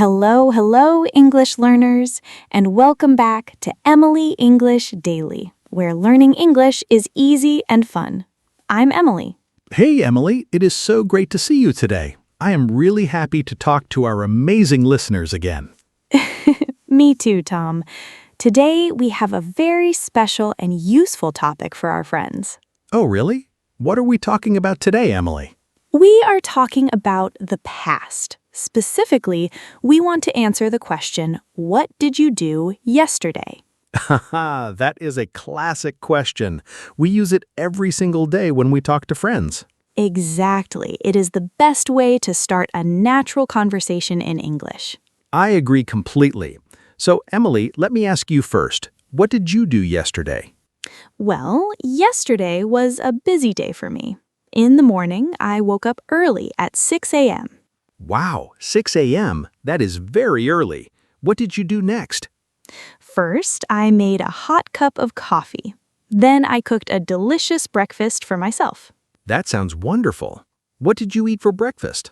Hello, English learners, and welcome back to Emily English Daily, where learning English is easy and fun. I'm Emily. Hey, Emily, it is so great to see you today. I am really happy to talk to our amazing listeners again. Me too, Tom. Today, we have a very special and useful topic for our friends. Oh, really? What are we talking about today, Emily? We are talking about the past. Specifically, we want to answer the question, what did you do yesterday? Haha, that is a classic question. We use it every single day when we talk to friends. Exactly. It is the best way to start a natural conversation in English. I agree completely. So, Emily, let me ask you first. What did you do yesterday? Well, yesterday was a busy day for me. In the morning, I woke up early at 6 a.m. Wow, 6 a.m. That is very early. What did you do next? First, I made a hot cup of coffee. Then I cooked a delicious breakfast for myself. That sounds wonderful. What did you eat for breakfast?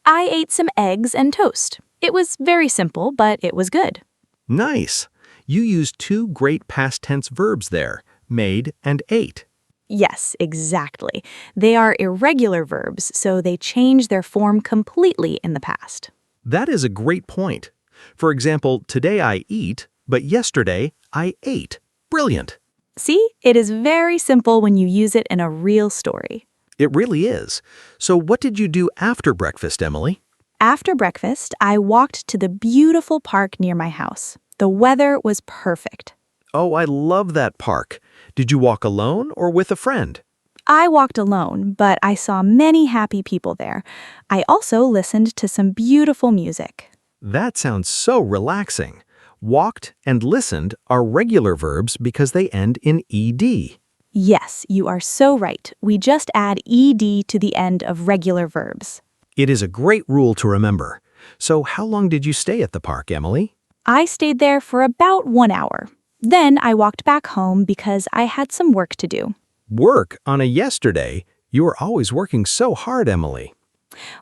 I ate some eggs and toast. It was very simple, but it was good. Nice. You used two great past tense verbs there, made and ate. Yes, exactly. They are irregular verbs, so they change their form completely in the past. That is a great point. For example, today I eat, but yesterday I ate. Brilliant. See, it is very simple when you use it in a real story. It really is. So what did you do after breakfast, Emily? After breakfast, I walked to the beautiful park near my house. The weather was perfect. Oh, I love that park. Did you walk alone or with a friend? I walked alone, but I saw many happy people there. I also listened to some beautiful music. That sounds so relaxing. Walked and listened are regular verbs because they end in ed. Yes, you are so right. We just add ed to the end of regular verbs. It is a great rule to remember. So how long did you stay at the park, Emily? I stayed there for about 1 hour. Then I walked back home because I had some work to do. Work on a yesterday? You are always working so hard, Emily.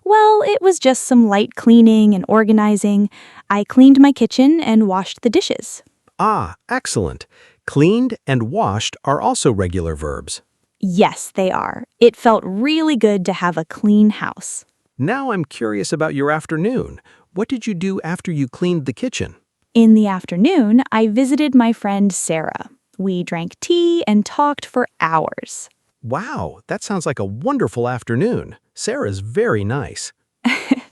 Well, it was just some light cleaning and organizing. I cleaned my kitchen and washed the dishes. Ah, excellent. Cleaned and washed are also regular verbs. Yes, they are. It felt really good to have a clean house. Now I'm curious about your afternoon. What did you do after you cleaned the kitchen? In the afternoon, I visited my friend Sarah. We drank tea and talked for hours. Wow, that sounds like a wonderful afternoon. Sarah's very nice.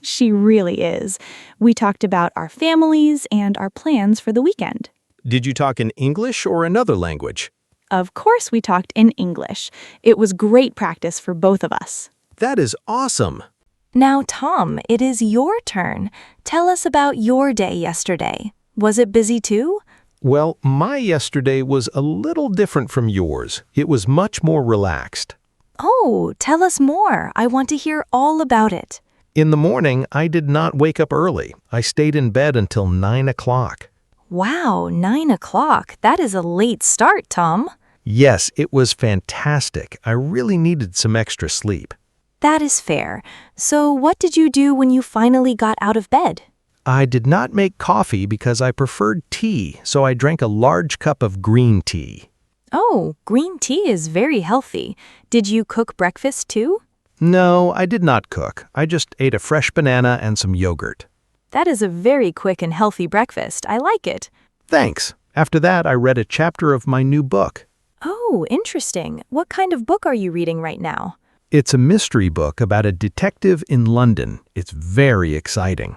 She really is. We talked about our families and our plans for the weekend. Did you talk in English or another language? Of course, we talked in English. It was great practice for both of us. That is awesome. Now, Tom, it is your turn. Tell us about your day yesterday. Was it busy too? Well, my yesterday was a little different from yours. It was much more relaxed. Oh, tell us more. I want to hear all about it. In the morning, I did not wake up early. I stayed in bed until 9 o'clock. Wow, 9 o'clock. That is a late start, Tom. Yes, it was fantastic. I really needed some extra sleep. That is fair. So what did you do when you finally got out of bed? I did not make coffee because I preferred tea, so I drank a large cup of green tea. Oh, green tea is very healthy. Did you cook breakfast too? No, I did not cook. I just ate a fresh banana and some yogurt. That is a very quick and healthy breakfast. I like it. Thanks. After that, I read a chapter of my new book. Oh, interesting. What kind of book are you reading right now? It's a mystery book about a detective in London. It's very exciting.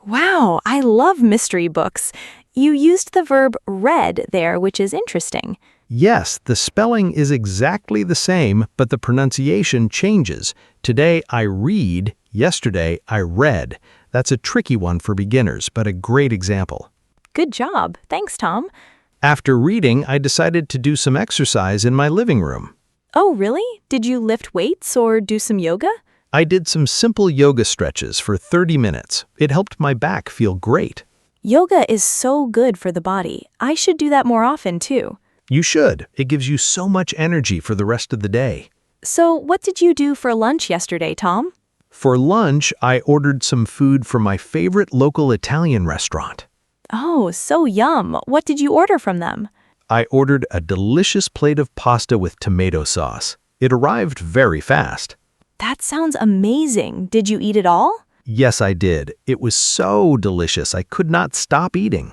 Wow, I love mystery books. You used the verb read there, which is interesting. Yes, the spelling is exactly the same, but the pronunciation changes. Today I read, yesterday I read. That's a tricky one for beginners, but a great example. Good job. Thanks, Tom. After reading, I decided to do some exercise in my living room. Oh, really? Did you lift weights or do some yoga? I did some simple yoga stretches for 30 minutes. It helped my back feel great. Yoga is so good for the body. I should do that more often, too. You should. It gives you so much energy for the rest of the day. So, what did you do for lunch yesterday, Tom? For lunch, I ordered some food from my favorite local Italian restaurant. Oh, so yum. What did you order from them? I ordered a delicious plate of pasta with tomato sauce. It arrived very fast. That sounds amazing. Did you eat it all? Yes, I did. It was so delicious, I could not stop eating.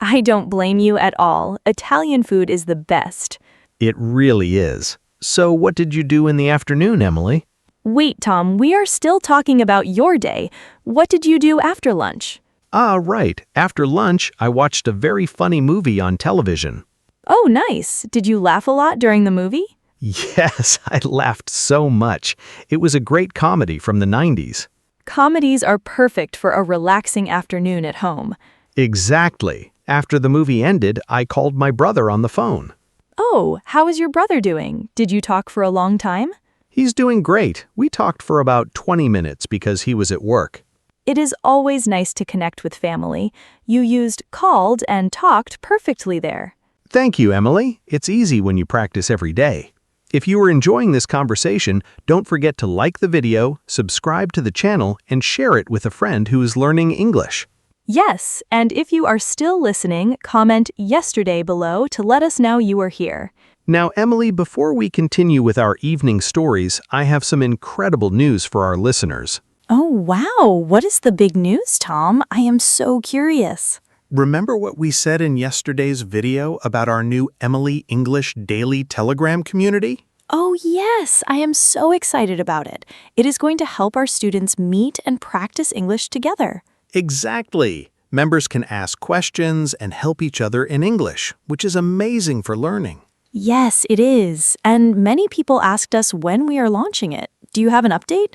I don't blame you at all. Italian food is the best. It really is. So what did you do in the afternoon, Emily? Wait, Tom, we are still talking about your day. What did you do after lunch? Ah, right. After lunch, I watched a very funny movie on television. Oh, nice. Did you laugh a lot during the movie? Yes, I laughed so much. It was a great comedy from the 90s. Comedies are perfect for a relaxing afternoon at home. Exactly. After the movie ended, I called my brother on the phone. Oh, how is your brother doing? Did you talk for a long time? He's doing great. We talked for about 20 minutes because he was at work. It is always nice to connect with family. You used called and talked perfectly there. Thank you, Emily. It's easy when you practice every day. If you are enjoying this conversation, don't forget to like the video, subscribe to the channel, and share it with a friend who is learning English. Yes, and if you are still listening, comment yesterday below to let us know you are here. Now, Emily, before we continue with our evening stories, I have some incredible news for our listeners. Oh, wow. What is the big news, Tom? I am so curious. Remember what we said in yesterday's video about our new Emily English Daily Telegram community? Oh, yes. I am so excited about it. It is going to help our students meet and practice English together. Exactly. Members can ask questions and help each other in English, which is amazing for learning. Yes, it is. And many people asked us when we are launching it. Do you have an update?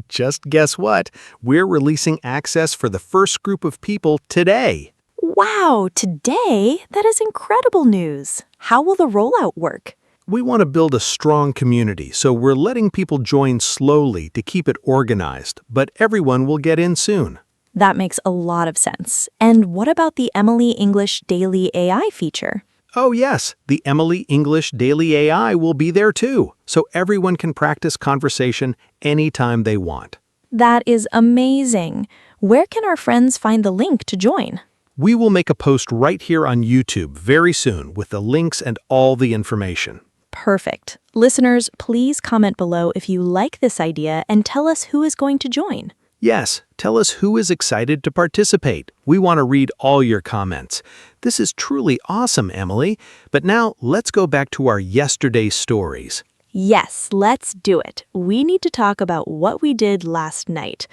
Just guess what? We're releasing access for the first group of people today. Wow, today? That is incredible news. How will the rollout work? We want to build a strong community, so we're letting people join slowly to keep it organized, but everyone will get in soon. That makes a lot of sense. And what about the Emily English Daily AI feature? Oh yes, the Emily English Daily AI will be there too, so everyone can practice conversation anytime they want. That is amazing. Where can our friends find the link to join? We will make a post right here on YouTube very soon with the links and all the information. Perfect. Listeners, please comment below if you like this idea and tell us who is going to join. Yes, tell us who is excited to participate. We want to read all your comments. This is truly awesome, Emily. But now let's go back to our yesterday stories. Yes, let's do it. We need to talk about what we did last night.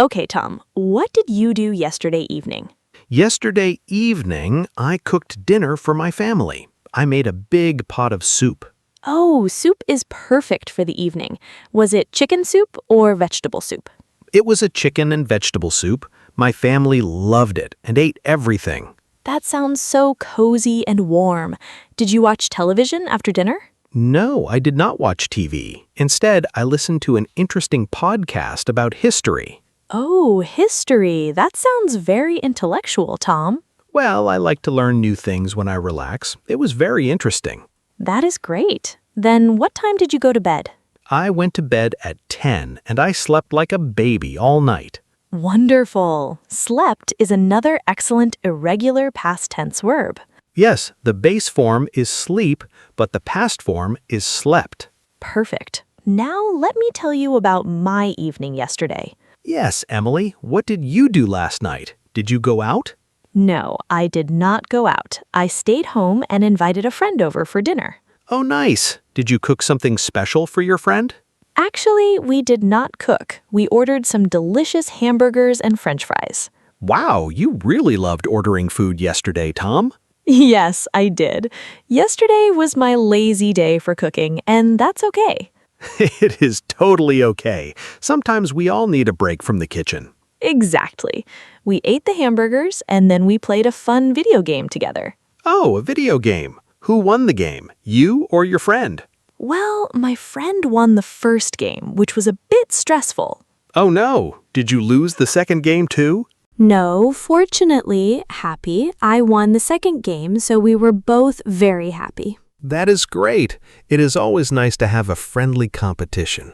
Okay, Tom, what did you do yesterday evening? Yesterday evening, I cooked dinner for my family. I made a big pot of soup. Oh, soup is perfect for the evening. Was it chicken soup or vegetable soup? It was a chicken and vegetable soup. My family loved it and ate everything. That sounds so cozy and warm. Did you watch television after dinner? No, I did not watch TV. Instead, I listened to an interesting podcast about history. Oh, history. That sounds very intellectual, Tom. Well, I like to learn new things when I relax. It was very interesting. That is great. Then what time did you go to bed? I went to bed at 10 and I slept like a baby all night. Wonderful. Slept is another excellent irregular past tense verb. Yes, the base form is sleep, but the past form is slept. Perfect. Now let me tell you about my evening yesterday. Yes, Emily, what did you do last night? Did you go out? No, I did not go out. I stayed home and invited a friend over for dinner. Oh, nice. Did you cook something special for your friend? Actually, we did not cook. We ordered some delicious hamburgers and French fries. Wow, you really loved ordering food yesterday, Tom. Yes, I did. Yesterday was my lazy day for cooking, and that's okay. It is totally okay. Sometimes we all need a break from the kitchen. Exactly. We ate the hamburgers, and then we played a fun video game together. Oh, a video game. Who won the game, you or your friend? Well, my friend won the first game, which was a bit stressful. Oh no, did you lose the second game too? No, fortunately, happy, I won the second game, so we were both very happy. That is great. It is always nice to have a friendly competition.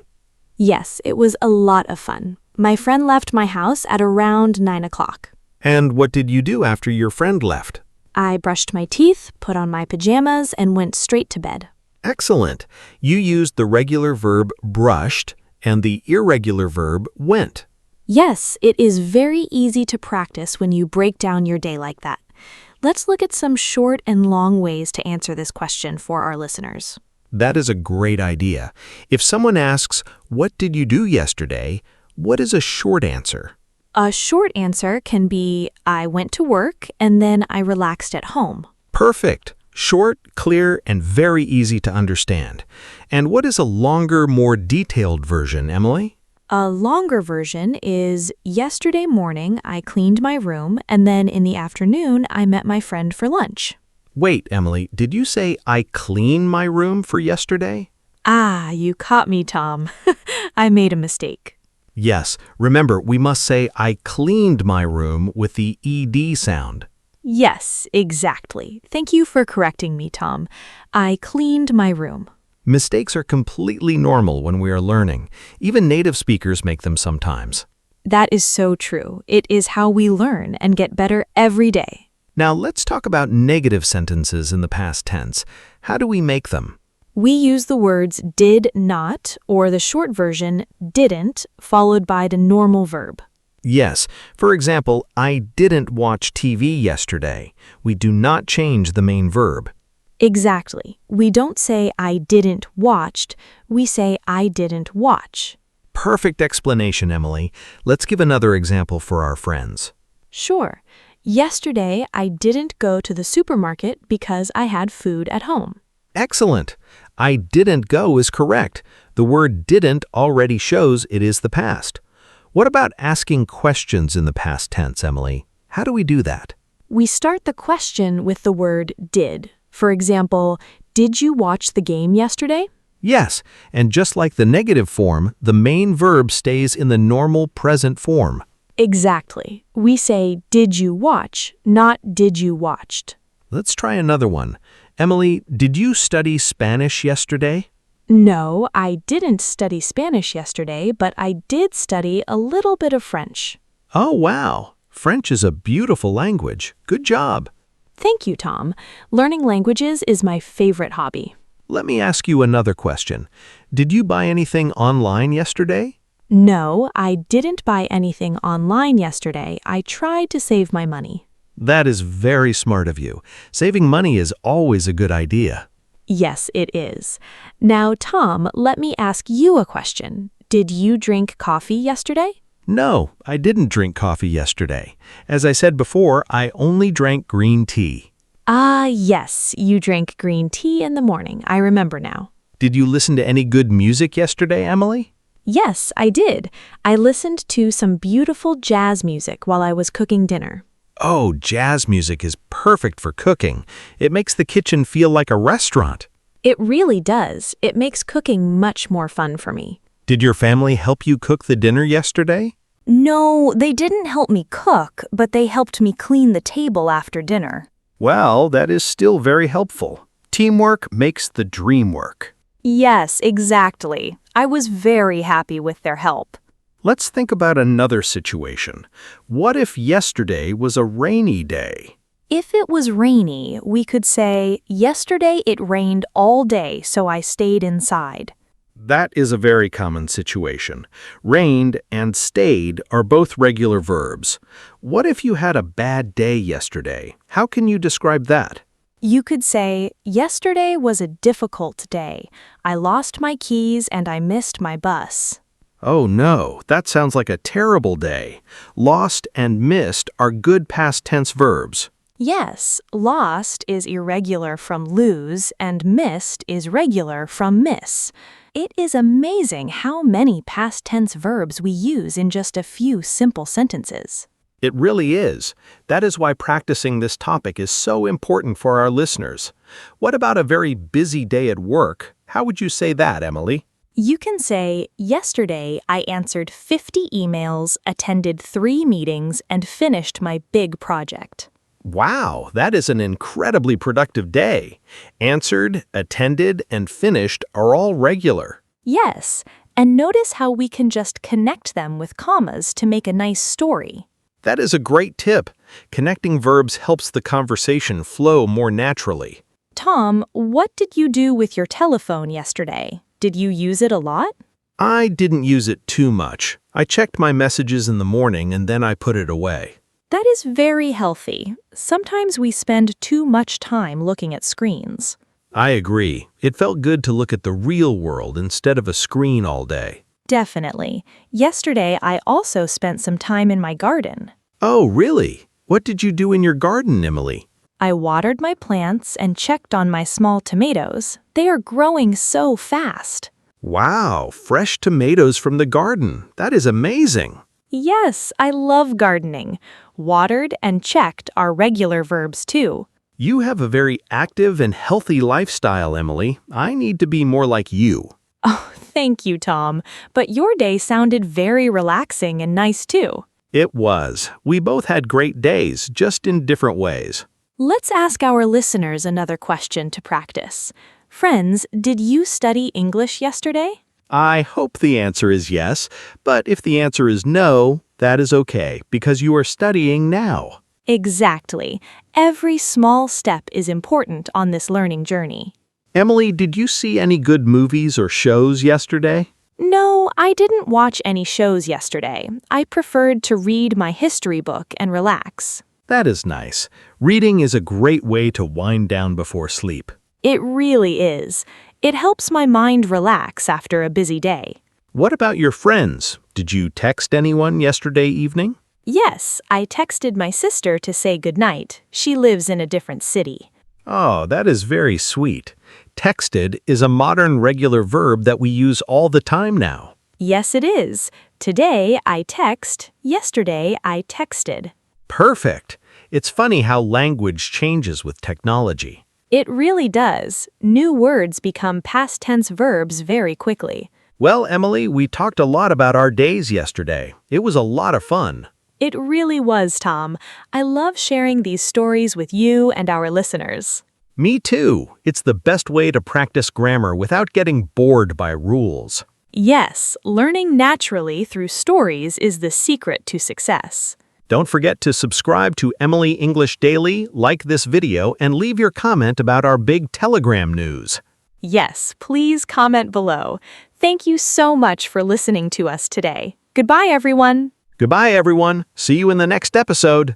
Yes, it was a lot of fun. My friend left my house at around 9 o'clock. And what did you do after your friend left? I brushed my teeth, put on my pajamas, and went straight to bed. Excellent. You used the regular verb brushed and the irregular verb went. Yes, it is very easy to practice when you break down your day like that. Let's look at some short and long ways to answer this question for our listeners. That is a great idea. If someone asks, "What did you do yesterday?" what is a short answer? A short answer can be, I went to work and then I relaxed at home. Perfect. Short, clear, and very easy to understand. And what is a longer, more detailed version, Emily? A longer version is, yesterday morning I cleaned my room and then in the afternoon I met my friend for lunch. Wait, Emily, did you say I cleaned my room for yesterday? Ah, you caught me, Tom. I made a mistake. Yes, remember, we must say I cleaned my room with the ED sound. Yes, exactly. Thank you for correcting me, Tom. I cleaned my room. Mistakes are completely normal when we are learning. Even native speakers make them sometimes. That is so true. It is how we learn and get better every day. Now let's talk about negative sentences in the past tense. How do we make them? We use the words did not, or the short version, didn't, followed by the normal verb. Yes, for example, I didn't watch TV yesterday. We do not change the main verb. Exactly. We don't say I didn't watched, we say I didn't watch. Perfect explanation, Emily. Let's give another example for our friends. Sure. Yesterday, I didn't go to the supermarket because I had food at home. Excellent. I didn't go is correct. The word didn't already shows it is the past. What about asking questions in the past tense, Emily? How do we do that? We start the question with the word did. For example, did you watch the game yesterday? Yes, and just like the negative form, the main verb stays in the normal present form. Exactly. We say, did you watch, not did you watched. Let's try another one. Emily, did you study Spanish yesterday? No, I didn't study Spanish yesterday, but I did study a little bit of French. Oh, wow. French is a beautiful language. Good job. Thank you, Tom. Learning languages is my favorite hobby. Let me ask you another question. Did you buy anything online yesterday? No, I didn't buy anything online yesterday. I tried to save my money. That is very smart of you. Saving money is always a good idea. Yes, it is. Now, Tom, let me ask you a question. Did you drink coffee yesterday? No, I didn't drink coffee yesterday. As I said before, I only drank green tea. Ah, yes, you drank green tea in the morning. I remember now. Did you listen to any good music yesterday, Emily? Yes, I did. I listened to some beautiful jazz music while I was cooking dinner. Oh, jazz music is perfect for cooking. It makes the kitchen feel like a restaurant. It really does. It makes cooking much more fun for me. Did your family help you cook the dinner yesterday? No, they didn't help me cook, but they helped me clean the table after dinner. Well, that is still very helpful. Teamwork makes the dream work. Yes, exactly. I was very happy with their help. Let's think about another situation. What if yesterday was a rainy day? If it was rainy, we could say, yesterday it rained all day, so I stayed inside. That is a very common situation. Rained and stayed are both regular verbs. What if you had a bad day yesterday? How can you describe that? You could say, yesterday was a difficult day. I lost my keys and I missed my bus. Oh no, that sounds like a terrible day. Lost and missed are good past tense verbs. Yes, lost is irregular from lose and missed is regular from miss. It is amazing how many past tense verbs we use in just a few simple sentences. It really is. That is why practicing this topic is so important for our listeners. What about a very busy day at work? How would you say that, Emily? You can say, yesterday I answered 50 emails, attended 3 meetings, and finished my big project. Wow, that is an incredibly productive day. Answered, attended, and finished are all regular. Yes, And notice how we can just connect them with commas to make a nice story. That is a great tip. Connecting verbs helps the conversation flow more naturally. Tom, what did you do with your telephone yesterday? Did you use it a lot? I didn't use it too much. I checked my messages in the morning and then I put it away. That is very healthy. Sometimes we spend too much time looking at screens. I agree. It felt good to look at the real world instead of a screen all day. Definitely. Yesterday, I also spent some time in my garden. Oh, really? What did you do in your garden, Emily? I watered my plants and checked on my small tomatoes. They are growing so fast. Wow, fresh tomatoes from the garden. That is amazing. Yes, I love gardening. Watered and checked are regular verbs too. You have a very active and healthy lifestyle, Emily. I need to be more like you. Oh, thank you, Tom. But your day sounded very relaxing and nice too. It was. We both had great days, just in different ways. Let's ask our listeners another question to practice. Friends, did you study English yesterday? I hope the answer is yes, but if the answer is no, that is okay, because you are studying now. Exactly. Every small step is important on this learning journey. Emily, did you see any good movies or shows yesterday? No, I didn't watch any shows yesterday. I preferred to read my history book and relax. That is nice. Reading is a great way to wind down before sleep. It really is. It helps my mind relax after a busy day. What about your friends? Did you text anyone yesterday evening? Yes, I texted my sister to say goodnight. She lives in a different city. Oh, that is very sweet. Texted is a modern regular verb that we use all the time now. Yes, it is. Today I text. Yesterday I texted. Perfect. It's funny how language changes with technology. It really does. New words become past tense verbs very quickly. Well, Emily, we talked a lot about our days yesterday. It was a lot of fun. It really was, Tom. I love sharing these stories with you and our listeners. Me too. It's the best way to practice grammar without getting bored by rules. Yes, learning naturally through stories is the secret to success. Don't forget to subscribe to Emily English Daily, like this video, and leave your comment about our big Telegram news. Yes, please comment below. Thank you so much for listening to us today. Goodbye, everyone. Goodbye, everyone. See you in the next episode.